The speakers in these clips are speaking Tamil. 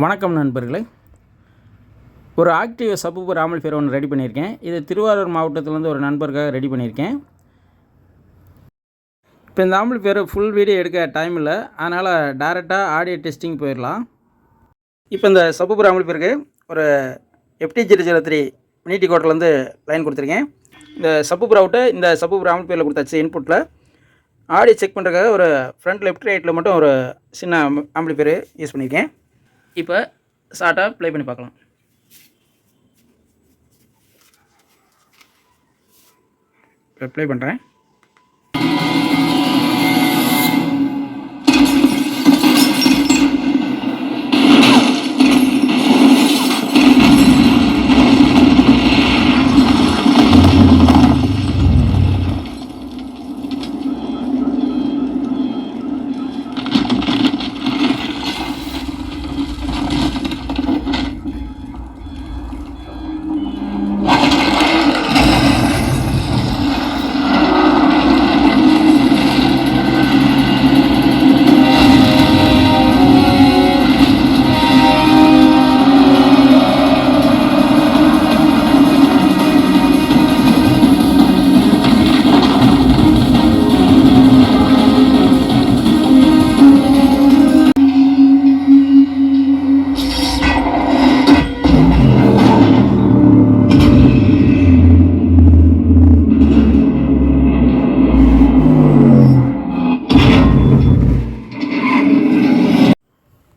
வணக்கம் நண்பர்களே. ஒரு ஆக்டிவ் சப்பூப்பர் ஆம்பிளிஃபையர் ஒன்று ரெடி பண்ணியிருக்கேன். இது திருவாரூர் மாவட்டத்திலேருந்து ஒரு நண்பருக்காக ரெடி பண்ணியிருக்கேன். இப்போ இந்த ஆம்பிளிஃபையர் ஃபுல் வீடியோ எடுக்க டைம் இல்லை, அதனால் டேரெக்டாக ஆடியோ டெஸ்டிங் போயிடலாம். இப்போ இந்த சப்பூப்பர் ஆம்பிளிஃபையருக்கு ஒரு FT003 மினிட்டி கோட்டிலேருந்து லைன் கொடுத்துருக்கேன். இந்த சப்பூப்பர் அவுட்டை இந்த சப்பூப்பர் ஆம்பிளிஃபையரில் கொடுத்தாச்சு. இன்புட்டில் ஆடியோ செக் பண்ணுறதுக்காக ஒரு ஃப்ரண்ட் லெஃப்ட் ரைட்டில் மட்டும் ஒரு சின்ன ஆம்பிளிஃபையர் யூஸ் பண்ணியிருக்கேன். இப்போ ஷார்ட்டாக ப்ளே பண்ணி பார்க்கலாம். இப்போ ப்ளே பண்ணுறேன்.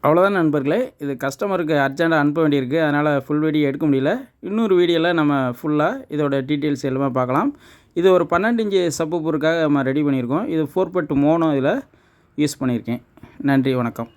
அவ்வளோதான் நண்பர்களே. இது கஸ்டமருக்கு அர்ஜென்ட்டாக அனுப்ப வேண்டியிருக்கு, அதனால் ஃபுல் வீடியோ எடுக்க முடியல. இன்னொரு வீடியோவில் நம்ம ஃபுல்லாக இதோட டீட்டெயில்ஸ் எல்லாமே பார்க்கலாம். இது ஒரு 12 இன்ச்சு சப்பூப்பருக்காக நம்ம ரெடி பண்ணியிருக்கோம். இது 4 பட் மோனோ இதில் யூஸ் பண்ணியிருக்கேன். நன்றி, வணக்கம்.